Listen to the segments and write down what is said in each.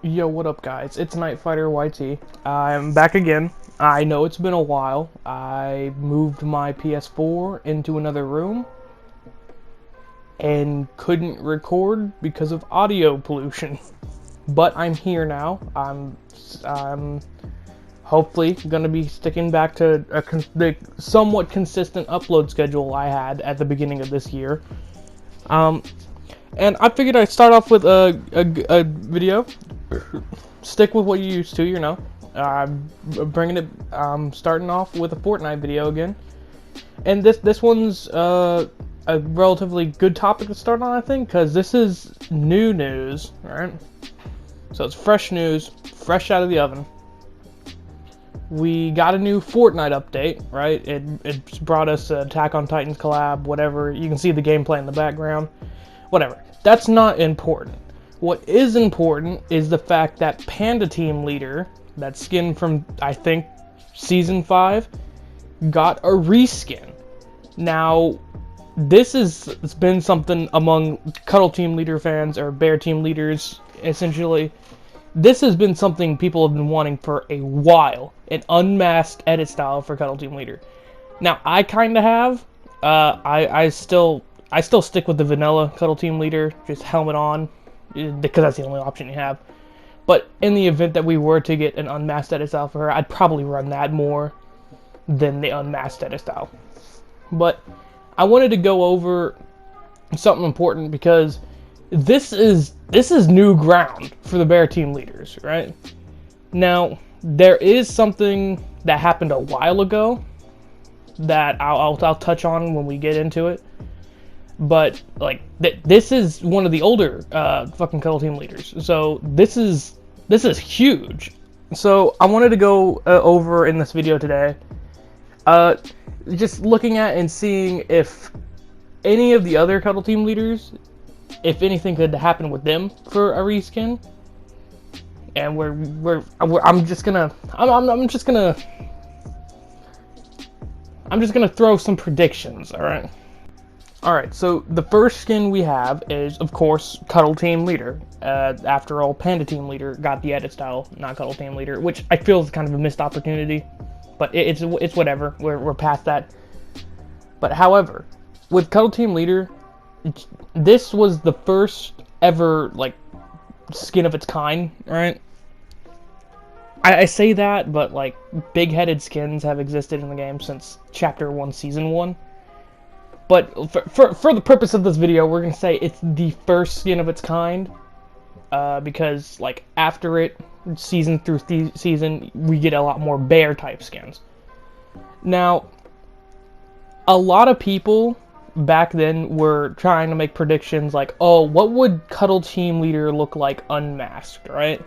Yo, what up, guys? It's Night Fighter YT. I'm back again. I know it's been a while. I moved my PS4 into another room and couldn't record because of audio pollution. But I'm here now. I'm hopefully gonna be sticking back to the somewhat consistent upload schedule I had at the beginning of this year. And I figured I'd start off with a video. Stick with what you used to, you know. I'm starting off with a Fortnite video again. And this one's a relatively good topic to start on, I think, because this is new news, right? So it's fresh news, fresh out of the oven. We got a new Fortnite update, right? It brought us Attack on Titan's collab, whatever. You can see the gameplay in the background. Whatever. That's not important. What is important is the fact that Panda Team Leader, that skin from, I think, Season 5, got a reskin. Now, this has been something among Cuddle Team Leader fans, or Bear Team Leaders, essentially. This has been something people have been wanting for a while. An unmasked edit style for Cuddle Team Leader. Now, I kind of have. I still stick with the vanilla Cuddle Team Leader, just helmet on, because that's the only option you have. But in the event that we were to get an unmasked edit style for her, I'd probably run that more than the unmasked edit style. But I wanted to go over something important because this is new ground for the Bear Team Leaders, right? Now, there is something that happened a while ago that I'll touch on when we get into it. But like this is one of the older fucking Cuddle Team Leaders, so this is huge. So I wanted to go over in this video today, just looking at and seeing if any of the other Cuddle Team Leaders, if anything could happen with them for a reskin. And I'm just gonna throw some predictions. All right, so the first skin we have is, of course, Cuddle Team Leader. After all, Panda Team Leader got the edit style, not Cuddle Team Leader, which I feel is kind of a missed opportunity. But it's whatever. We're past that. But however, with Cuddle Team Leader, this was the first ever like skin of its kind, right? I say that, but like big-headed skins have existed in the game since Chapter 1, Season 1. But for the purpose of this video, we're going to say it's the first skin of its kind. Because, like, after it, season through season, we get a lot more bear-type skins. Now, a lot of people back then were trying to make predictions like, oh, what would Cuddle Team Leader look like unmasked, right?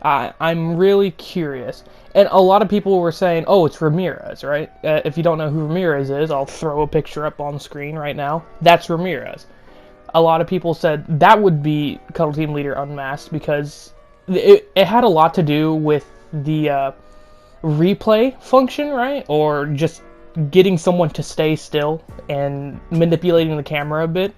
I'm really curious. And a lot of people were saying, oh, it's Ramirez, right? If you don't know who Ramirez is, I'll throw a picture up on screen right now. That's Ramirez. A lot of people said that would be Cuddle Team Leader unmasked because it had a lot to do with the replay function, right? Or just getting someone to stay still and manipulating the camera a bit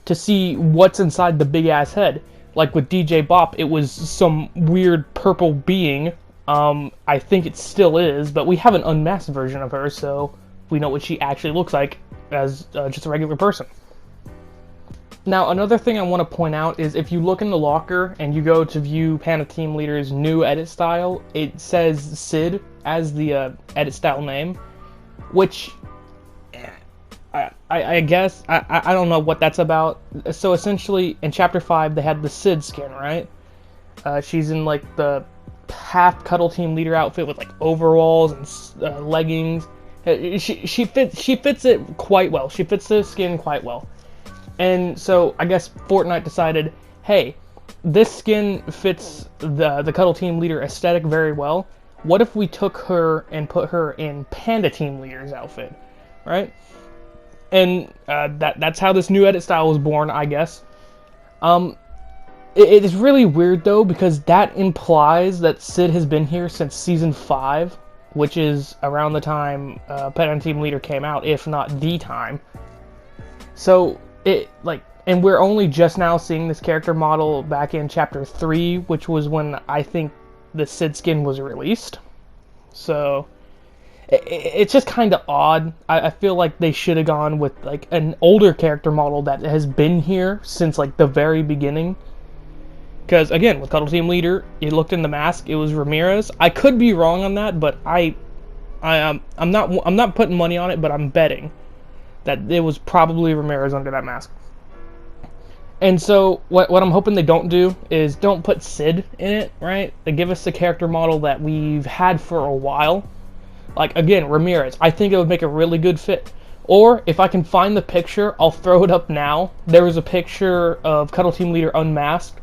to see what's inside the big-ass head. Like with DJ Bop, it was some weird purple being. I think it still is, but we have an unmasked version of her, so we know what she actually looks like as just a regular person. Now, another thing I want to point out is if you look in the locker and you go to view Panda Team Leader's new edit style, it says Sid as the edit style name, which I guess, I don't know what that's about. So essentially, in Chapter 5, they had the Sid skin, right? She's in, like, the half Cuddle Team Leader outfit with, like, overalls and leggings. She fits it quite well. She fits the skin quite well. And so, I guess Fortnite decided, hey, this skin fits the Cuddle Team Leader aesthetic very well. What if we took her and put her in Panda Team Leader's outfit, right? And that's how this new edit style was born, I guess. It is really weird, though, because that implies that Sid has been here since Season 5, which is around the time Panda Team Leader came out, if not the time. So, and we're only just now seeing this character model back in Chapter 3, which was when I think the Sid skin was released. So it's just kind of odd. I feel like they should have gone with like an older character model that has been here since like the very beginning. Because again, with Cuddle Team Leader, you looked in the mask, it was Ramirez. I could be wrong on that, but I'm not putting money on it, but I'm betting that it was probably Ramirez under that mask. And so what I'm hoping they don't do is don't put Sid in it, right? They give us the character model that we've had for a while. Like, again, Ramirez. I think it would make a really good fit. Or, if I can find the picture, I'll throw it up now. There was a picture of Cuddle Team Leader Unmasked,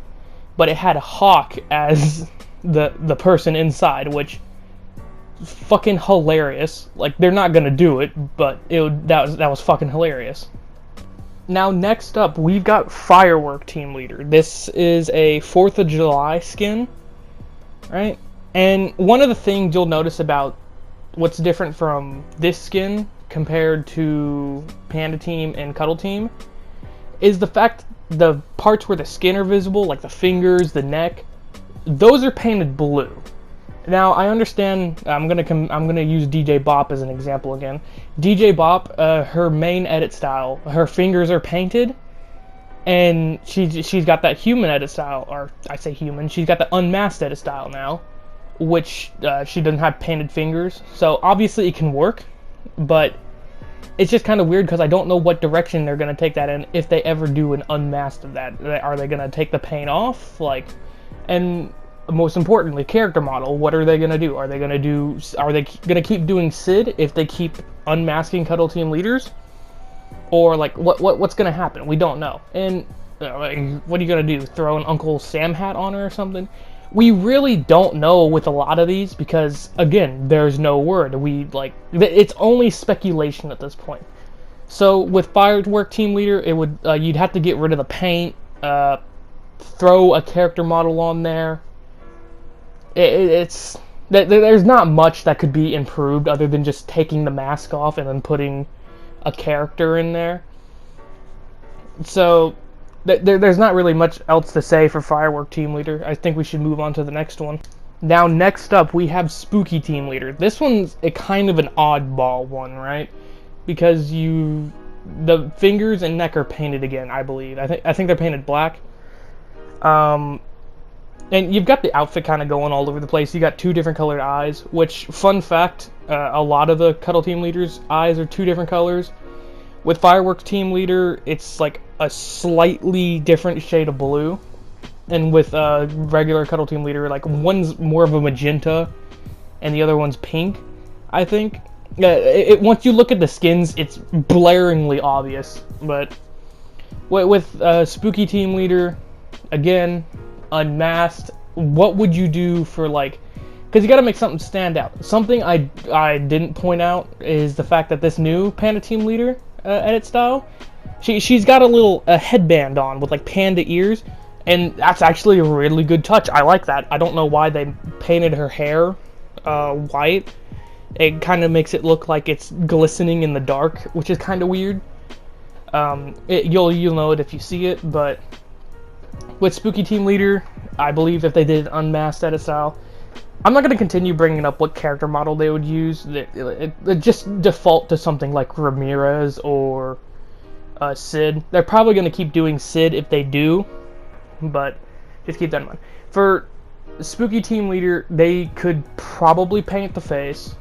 but it had Hawk as the person inside, which fucking hilarious. Like, they're not gonna do it, but that was fucking hilarious. Now, next up, we've got Firework Team Leader. This is a 4th of July skin, right? And one of the things you'll notice about what's different from this skin compared to Panda Team and Cuddle Team is the fact the parts where the skin are visible, like the fingers, the neck, those are painted blue. Now, I understand, I'm gonna use DJ Bop as an example again. DJ Bop, her main edit style, her fingers are painted, and she's got that human edit style, or I say human, she's got the unmasked edit style now, which she doesn't have painted fingers. So obviously it can work, but it's just kind of weird because I don't know what direction they're gonna take that in if they ever do an unmasked of that. Are they gonna take the paint off, like, and most importantly, character model, what are they gonna do? Are they gonna keep doing Sid if they keep unmasking Cuddle Team leaders? Or like what's gonna happen? We don't know. And like, what are you gonna do? Throw an Uncle Sam hat on her or something? We really don't know with a lot of these because again, there's no word. It's only speculation at this point. So with Firework Team Leader, it would you'd have to get rid of the paint, throw a character model on there. There's not much that could be improved other than just taking the mask off and then putting a character in there. So there's not really much else to say for Firework Team Leader. I think we should move on to the next one. Now, next up, we have Spooky Team Leader. This one's a kind of an oddball one, right? Because the fingers and neck are painted again, I believe. I think they're painted black. And you've got the outfit kind of going all over the place. You got 2 different colored eyes, which, fun fact, a lot of the Cuddle Team Leaders' eyes are 2 different colors. With Fireworks Team Leader, it's like a slightly different shade of blue. And with regular Cuddle Team Leader, like one's more of a magenta and the other one's pink, I think. Once you look at the skins, it's blaringly obvious. But with Spooky Team Leader, again, unmasked, what would you do for like, because you got to make something stand out. Something I didn't point out is the fact that this new Panda Team Leader edit style, she's got a headband on with like panda ears, and that's actually a really good touch. I like that. I don't know why they painted her hair white. It kind of makes it look like it's glistening in the dark, which is kind of weird. You'll know it if you see it, but with Spooky Team Leader, I believe if they did unmasked edit style, I'm not going to continue bringing up what character model they would use. It just default to something like Ramirez or Sid. They're probably going to keep doing Sid if they do, but just keep that in mind. For Spooky Team Leader, they could probably paint the face,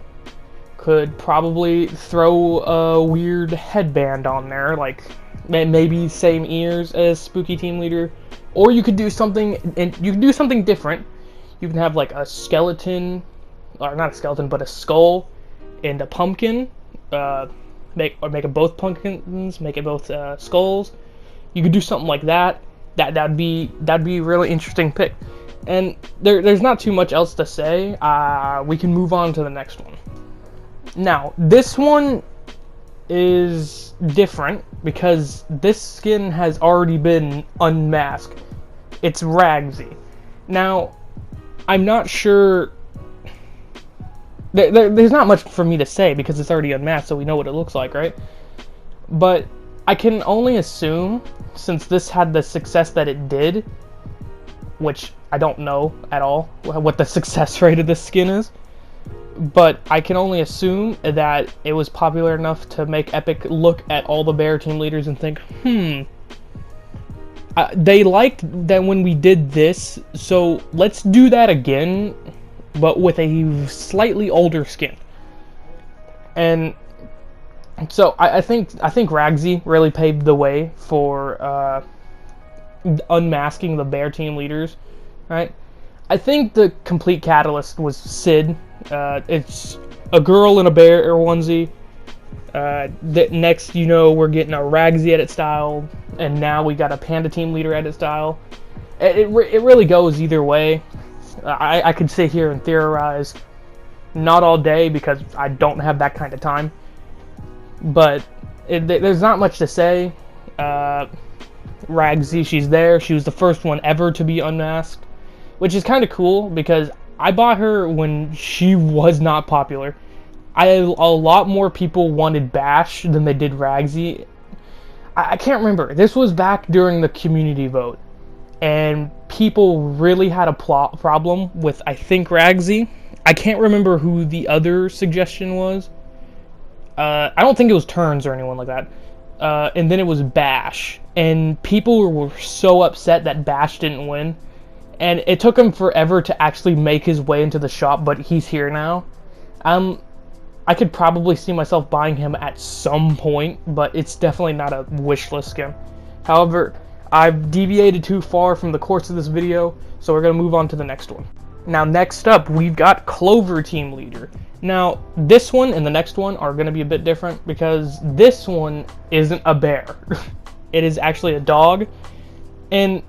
could probably throw a weird headband on there, like maybe same ears as Spooky Team Leader, or you could do something, and you can do something different. You can have like a skeleton, or not a skeleton, but a skull and a pumpkin. Make it both pumpkins, make it both skulls. You could do something like that. That'd be a really interesting pick. And there's not too much else to say. We can move on to the next one. Now, this one is different because this skin has already been unmasked. It's Ragsy. Now, I'm not sure. There's not much for me to say because it's already unmasked, so we know what it looks like, right? But I can only assume, since this had the success that it did, which I don't know at all what the success rate of this skin is, but I can only assume that it was popular enough to make Epic look at all the bear team leaders and think, they liked that when we did this, so let's do that again, but with a slightly older skin. And so I think Ragsy really paved the way for unmasking the bear team leaders, right? I think the complete catalyst was Sid. It's a girl in a bear onesie. Next, we're getting a Ragsy edit style, and now we got a Panda Team Leader edit style. It really goes either way. I could sit here and theorize, not all day because I don't have that kind of time. But there's not much to say. Ragsy, she's there. She was the first one ever to be unmasked, which is kind of cool because I bought her when she was not popular. A lot more people wanted Bash than they did Ragsy. I can't remember. This was back during the community vote, and people really had a problem with, I think, Ragsy. I can't remember who the other suggestion was. I don't think it was Turns or anyone like that. And then it was Bash, and people were so upset that Bash didn't win. And it took him forever to actually make his way into the shop, but he's here now. I could probably see myself buying him at some point, but it's definitely not a wish list skin. However, I've deviated too far from the course of this video, so we're going to move on to the next one. Now, next up, we've got Clover Team Leader. Now, this one and the next one are going to be a bit different because this one isn't a bear. It is actually a dog. And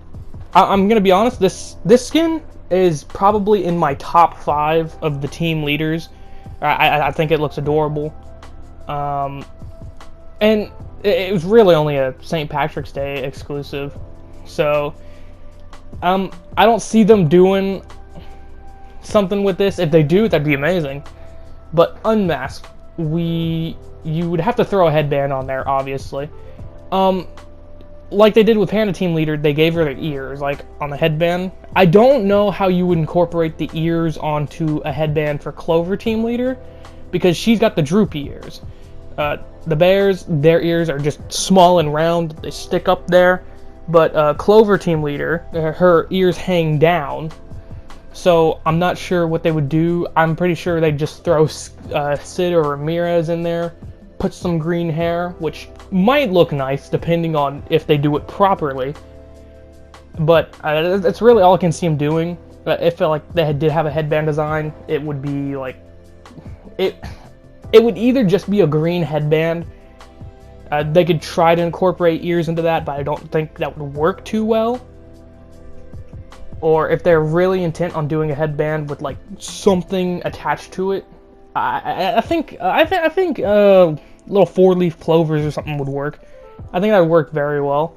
I'm going to be honest, this skin is probably in my top 5 of the team leaders. I think it looks adorable. And it was really only a St. Patrick's Day exclusive. So, I don't see them doing something with this. If they do, that'd be amazing. But unmasked, you would have to throw a headband on there, obviously. Like they did with Panda Team Leader, they gave her the ears, like, on the headband. I don't know how you would incorporate the ears onto a headband for Clover Team Leader, because she's got the droopy ears. The bears, their ears are just small and round, they stick up there. But Clover Team Leader, her ears hang down. So I'm not sure what they would do. I'm pretty sure they'd just throw Sid or Ramirez in there, put some green hair, which might look nice depending on if they do it properly. But that's really all I can see them doing. If like they did have a headband design, it would be like it would either just be a green headband. They could try to incorporate ears into that, but I don't think that would work too well. Or if they're really intent on doing a headband with like something attached to it, I think little 4-leaf clovers or something would work. I think that would work very well.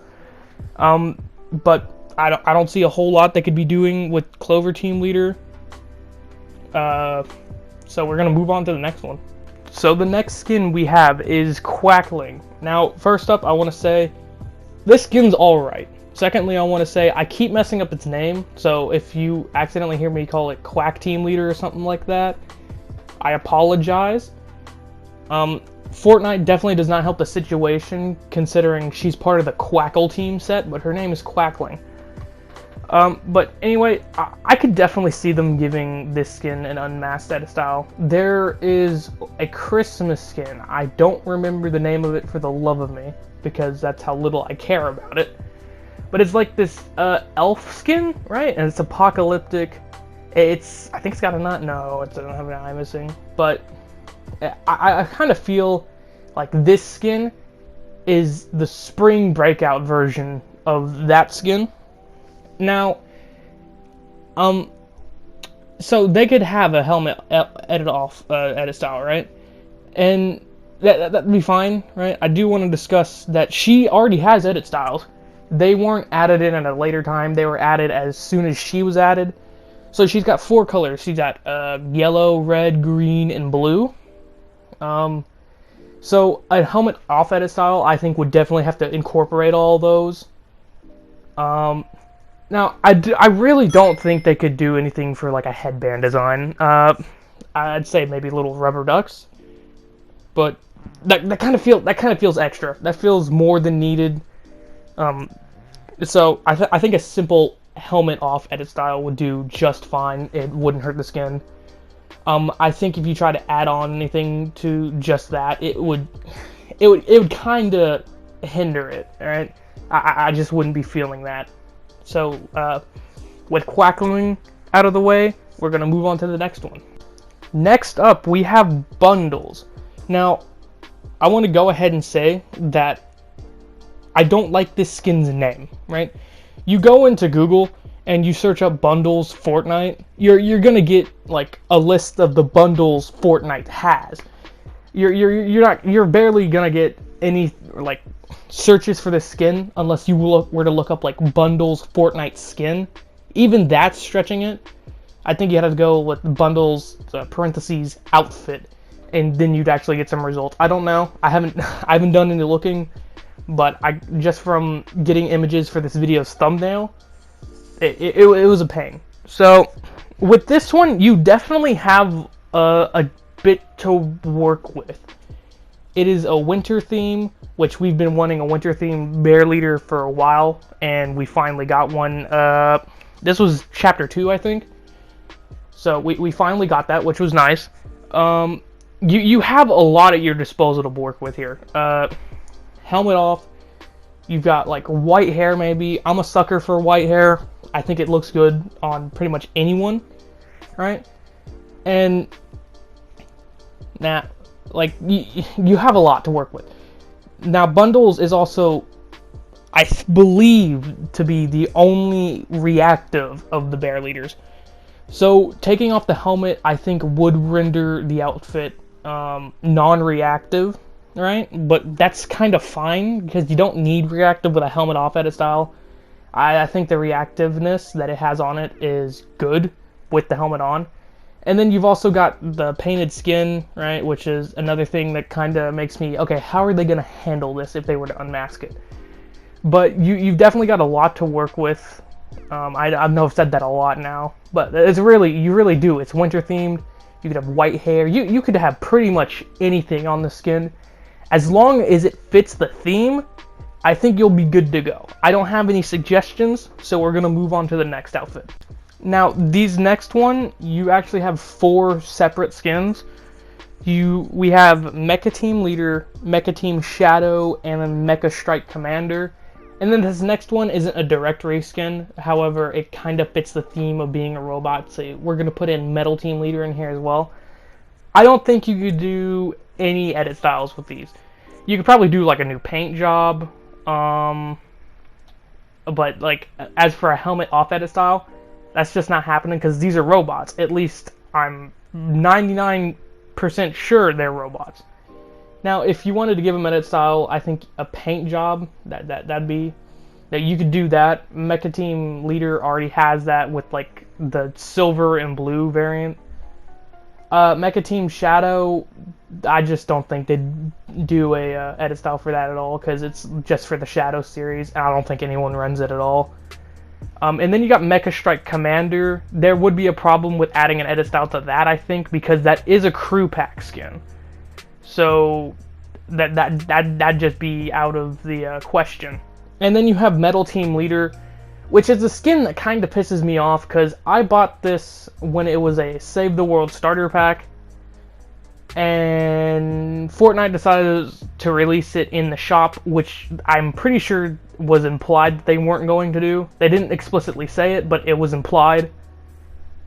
But I don't see a whole lot they could be doing with Clover Team Leader. So we're gonna move on to the next one. So the next skin we have is Quackling. Now, first up, I want to say this skin's alright. Secondly, I want to say I keep messing up its name, so if you accidentally hear me call it Quack Team Leader or something like that, I apologize. Fortnite definitely does not help the situation, considering she's part of the Quackle team set, but her name is Quackling. But anyway, I could definitely see them giving this skin an unmasked edit style. There is a Christmas skin. I don't remember the name of it for the love of me, because that's how little I care about it. But it's like this elf skin, right? And it's apocalyptic. I think it's got a nut. No, it doesn't have an eye missing. But I kind of feel like this skin is the spring breakout version of that skin. Now, so they could have a helmet edit style, right? And that'd be fine, right? I do want to discuss that she already has edit styles. They weren't added in at a later time. They were added as soon as she was added. So she's got 4 colors. She's got yellow, red, green, and blue. So So a helmet off edit style, I think, would definitely have to incorporate all those. Now, I really don't think they could do anything for like a headband design. I'd say maybe little rubber ducks, but that kind of feels extra. That feels more than needed. So I think a simple helmet off edit style would do just fine. It wouldn't hurt the skin. I think if you try to add on anything to just that, it would kind of hinder it. All right, I just wouldn't be feeling that. So with Quackling out of the way, we're gonna move on to the next one. Next up, we have bundles. Now, I want to go ahead and say that I don't like this skin's name. Right? You go into Google and you search up bundles Fortnite, you're gonna get like a list of the bundles Fortnite has. You're barely gonna get any like searches for the skin unless you were to look up like bundles Fortnite skin. Even that's stretching it. I think you have to go with bundles parentheses outfit, and then you'd actually get some results. I don't know. I haven't done any looking, but I just from getting images for this video's thumbnail, it was a pain. So with this one, you definitely have a bit to work with. It is a winter theme, which we've been wanting a winter theme bear leader for a while, and we finally got one. This was chapter 2, I think. So we finally got that, which was nice. You have a lot at your disposal to work with here. Helmet off. You've got like white hair maybe. I'm a sucker for white hair. I think it looks good on pretty much anyone, right? And like you have a lot to work with. Now bundles is also, I believe, to be the only reactive of the bear leaders. So taking off the helmet, I think, would render the outfit non-reactive, right? But that's kind of fine because you don't need reactive with a helmet off edit style. I think the reactiveness that it has on it is good with the helmet on. And then you've also got the painted skin, right? Which is another thing that kind of makes me, okay, how are they going to handle this if they were to unmask it? But you've definitely got a lot to work with. I know I've said that a lot now, but you really do. It's winter themed. You could have white hair. You could have pretty much anything on the skin. As long as it fits the theme, I think you'll be good to go. I don't have any suggestions, so we're going to move on to the next outfit. Now, these next one, you actually have 4 separate skins. We have Mecha Team Leader, Mecha Team Shadow, and then Mecha Strike Commander. And then this next one isn't a direct reskin, however, it kind of fits the theme of being a robot, so we're going to put in Metal Team Leader in here as well. I don't think you could do any edit styles with these. You could probably do like a new paint job, but like as for a helmet off edit style, that's just not happening because these are robots. At least I'm 99% sure they're robots. Now, if you wanted to give them edit style, I think a paint job, that'd be, that you could do that. Mecha Team Leader already has that with like the silver and blue variant. Mecha Team Shadow, I just don't think they'd do a edit style for that at all because it's just for the Shadow series, and I don't think anyone runs it at all. And then you got Mecha Strike Commander. There would be a problem with adding an edit style to that, I think, because that is a crew pack skin. So that'd just be out of the question. And then you have Metal Team Leader, which is a skin that kind of pisses me off because I bought this when it was a Save the World starter pack, and Fortnite decided to release it in the shop, which I'm pretty sure was implied that they weren't going to do. They didn't explicitly say it, but it was implied.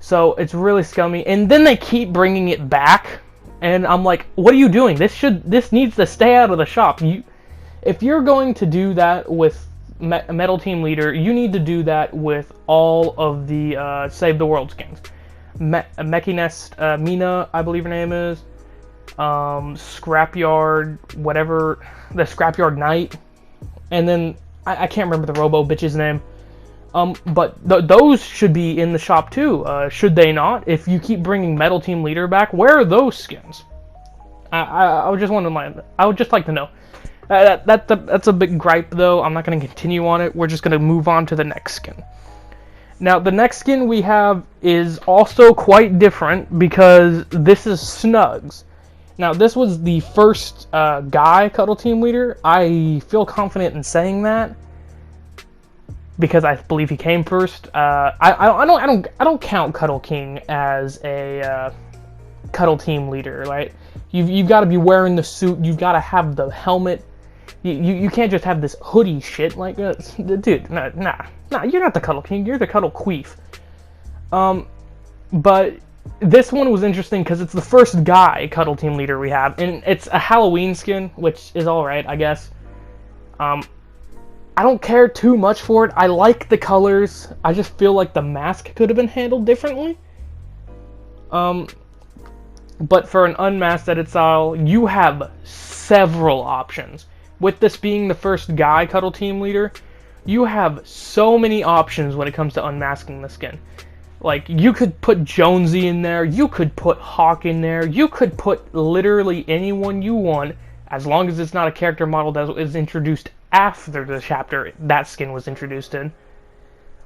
So it's really scummy. And then they keep bringing it back, and I'm like, what are you doing? This needs to stay out of the shop. If you're going to do that with Metal Team Leader, you need to do that with all of the Save the World skins. Mecha Nest, Mina, I believe her name is. Scrapyard, whatever, the Scrapyard Knight. And then, I can't remember the Robo bitch's name. But those should be in the shop too, should they not? If you keep bringing Metal Team Leader back, where are those skins? I would just want to I would just like to know. That's a big gripe though. I'm not going to continue on it. We're just going to move on to the next skin. Now the next skin we have is also quite different because this is Snugs. Now this was the first guy Cuddle Team Leader. I feel confident in saying that because I believe he came first. I don't count Cuddle King as a Cuddle Team Leader, right? You've got to be wearing the suit. You've got to have the helmet. You can't just have this hoodie shit. Like, dude, nah, you're not the Cuddle King. You're the Cuddle Queef. But this one was interesting because it's the first guy Cuddle Team Leader we have, and it's a Halloween skin, which is all right, I guess. I don't care too much for it. I like the colors. I just feel like the mask could have been handled differently. But for an unmasked edit style, you have several options. With this being the first guy Cuddle Team Leader, you have so many options when it comes to unmasking the skin. Like, you could put Jonesy in there, you could put Hawk in there, you could put literally anyone you want, as long as it's not a character model that is introduced after the chapter that skin was introduced in.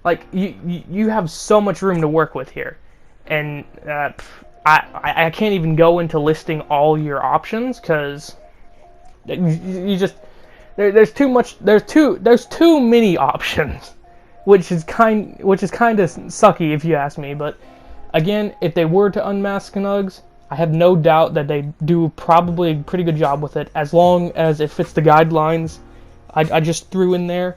Like, you have so much room to work with here. And, I can't even go into listing all your options because there's too many options, which is kind of sucky if you ask me. But again, if they were to unmask Nugs, I have no doubt that they do probably a pretty good job with it as long as it fits the guidelines I just threw in there.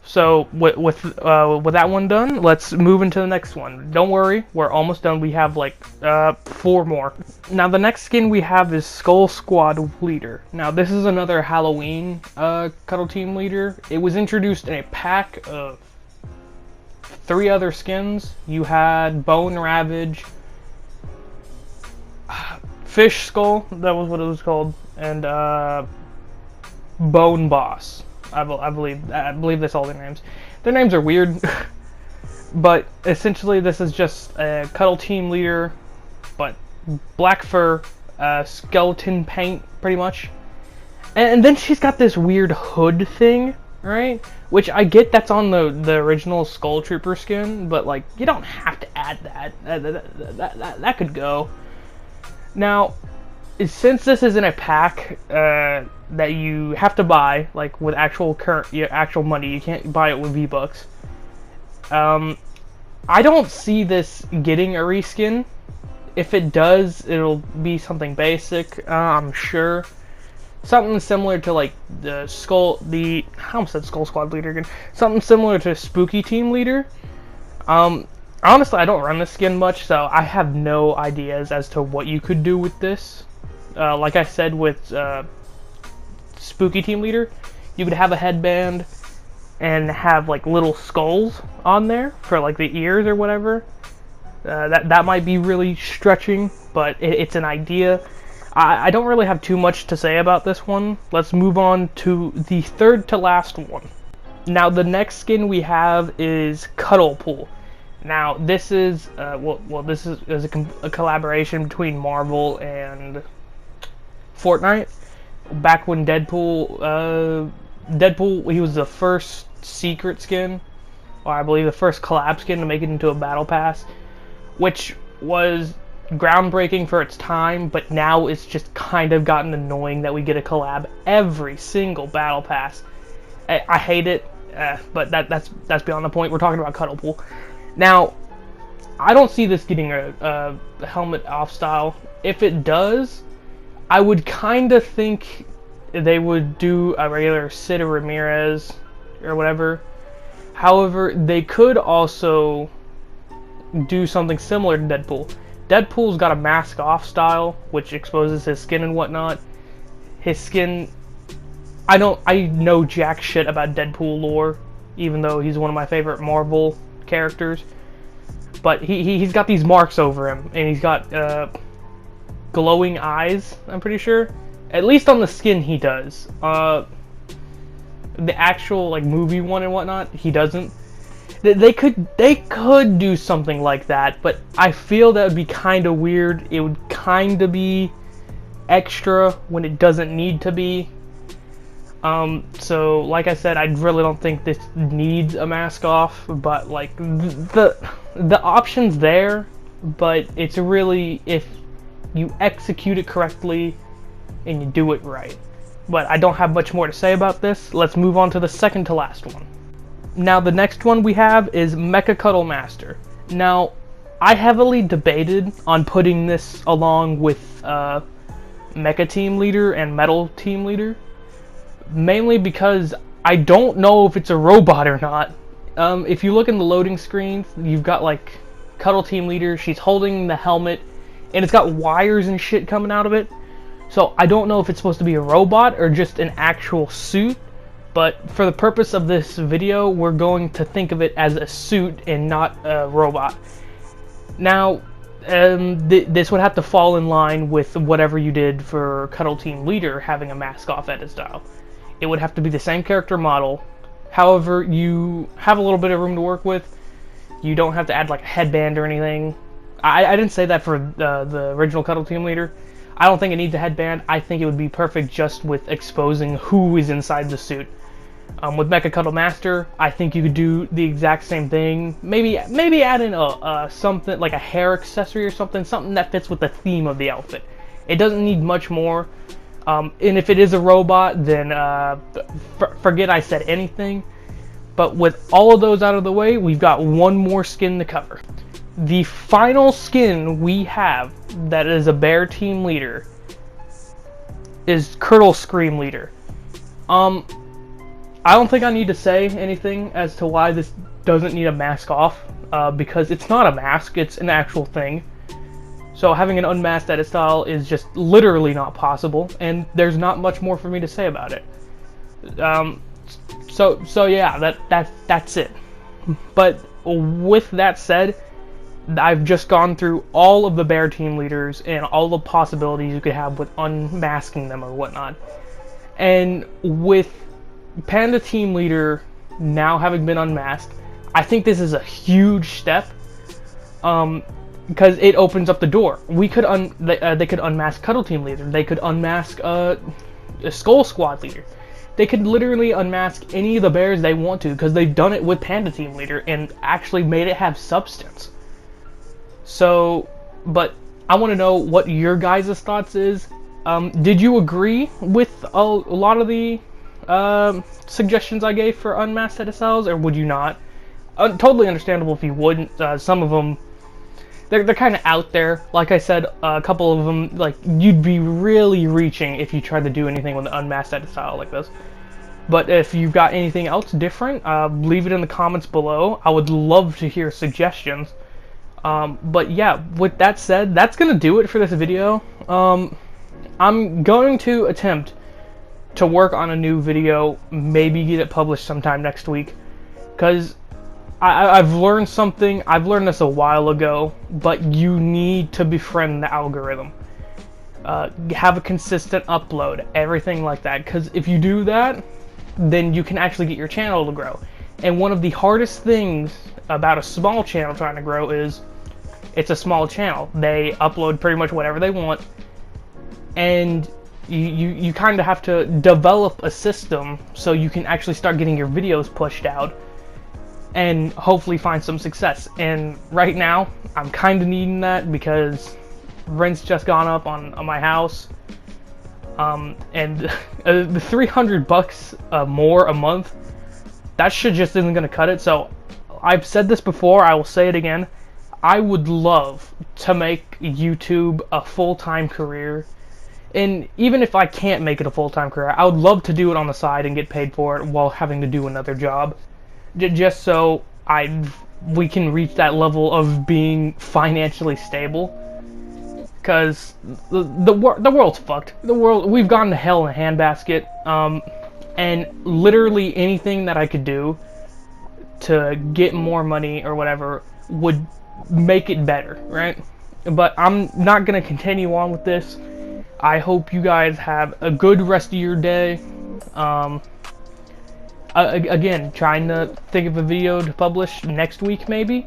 So with that one done, let's move into the next one. Don't worry, we're almost done. We have like 4 more. Now the next skin we have is Skull Squad Leader. Now this is another Halloween Cuddle Team Leader. It was introduced in a pack of 3 other skins. You had Bone Ravage, Fish Skull, that was what it was called, and Bone Boss. I believe that's all their names. Their names are weird, but essentially this is just a Cuddle Team Leader, but black fur, skeleton paint, pretty much. And then she's got this weird hood thing, right? Which I get that's on the original Skull Trooper skin, but like, you don't have to add that. That could go. Now, since this is in a pack that you have to buy, like with actual money, you can't buy it with V-Bucks. I don't see this getting a reskin. If it does, it'll be something basic, I'm sure. Something similar to like I almost said Skull Squad Leader again. Something similar to Spooky Team Leader. Honestly, I don't run this skin much, so I have no ideas as to what you could do with this. Like I said with Spooky Team Leader, you could have a headband and have like little skulls on there for like the ears or whatever. That might be really stretching, but it's an idea. I don't really have too much to say about this one. Let's move on to the third to last one. Now the next skin we have is Cuddlepool. Now this is this is a collaboration between Marvel and Fortnite. Back when Deadpool, he was the first secret skin, or I believe the first collab skin to make it into a battle pass, which was groundbreaking for its time, but now it's just kind of gotten annoying that we get a collab every single battle pass. I hate it, but that's beyond the point. We're talking about Cuddlepool. Now, I don't see this getting a helmet off style. If it does, I would kind of think they would do a regular Sid Ramirez or whatever. However, they could also do something similar to Deadpool. Deadpool's got a mask off style, which exposes his skin and whatnot. His skin, I know jack shit about Deadpool lore, even though he's one of my favorite Marvel characters. But he's got these marks over him, and he's got glowing eyes, I'm pretty sure. At least on the skin he does. The actual like movie one and whatnot, he doesn't. They could do something like that, but I feel that would be kind of weird. It would kind of be extra when it doesn't need to be. So like I said, I really don't think this needs a mask off, but like the option's there, but it's really if you execute it correctly and you do it right. But I don't have much more to say about this. Let's move on to the second to last one. Now the next one we have is Mecha Cuddle Master. Now I heavily debated on putting this along with Mecha Team Leader and Metal Team Leader, mainly because I don't know if it's a robot or not. If you look in the loading screens, you've got like Cuddle Team Leader, she's holding the helmet, and it's got wires and shit coming out of it. So I don't know if it's supposed to be a robot or just an actual suit, but for the purpose of this video, we're going to think of it as a suit and not a robot. Now, this would have to fall in line with whatever you did for Cuddle Team Leader having a mask off edit style. It would have to be the same character model. However, you have a little bit of room to work with. You don't have to add like a headband or anything. I didn't say that for the original Cuddle Team Leader. I don't think it needs a headband. I think it would be perfect just with exposing who is inside the suit. With Mecha Cuddle Master, I think you could do the exact same thing. Maybe add in something like a hair accessory or something that fits with the theme of the outfit. It doesn't need much more. And if it is a robot, then forget I said anything. But with all of those out of the way, we've got one more skin to cover. The final skin we have that is a Bear Team Leader is Curdle Scream Leader. I don't think I need to say anything as to why this doesn't need a mask off, because it's not a mask, it's an actual thing. So having an unmasked edit style is just literally not possible, and there's not much more for me to say about it. So yeah, that's it. But with that said, I've just gone through all of the Bear Team Leaders and all the possibilities you could have with unmasking them or whatnot. And with Panda Team Leader now having been unmasked, I think this is a huge step, because it opens up the door. We could they could unmask Cuddle Team Leader. They could unmask a Skull Squad Leader. They could literally unmask any of the bears they want to, because they've done it with Panda Team Leader and actually made it have substance. So, but I want to know what your guys' thoughts is. Did you agree with a lot of the suggestions I gave for unmasked edit styles, or would you not? Totally understandable if you wouldn't. Some of them, they're kind of out there. Like I said, a couple of them, like, you'd be really reaching if you tried to do anything with an unmasked edit style like this. But if you've got anything else different, leave it in the comments below. I would love to hear suggestions. But yeah, with that said, that's gonna do it for this video. I'm going to attempt to work on a new video, maybe get it published sometime next week, because I've learned something. I've learned this a while ago, but you need to befriend the algorithm. Have a consistent upload, everything like that, because if you do that, then you can actually get your channel to grow. And one of the hardest things about a small channel trying to grow is it's a small channel. They upload pretty much whatever they want, and you kind of have to develop a system so you can actually start getting your videos pushed out and hopefully find some success. And right now, I'm kind of needing that because rent's just gone up on my house. And the $300 more a month, that shit just isn't going to cut it. So I've said this before, I will say it again. I would love to make YouTube a full-time career. And even if I can't make it a full-time career, I would love to do it on the side and get paid for it while having to do another job. Just so we can reach that level of being financially stable. Because the world's fucked. We've gone to hell in a handbasket. And literally anything that I could do to get more money or whatever would make it better, right? But I'm not going to continue on with this. I hope you guys have a good rest of your day. Again, trying to think of a video to publish next week, maybe.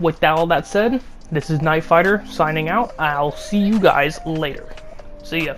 With all that said, this is Night Fighter signing out. I'll see you guys later. See ya.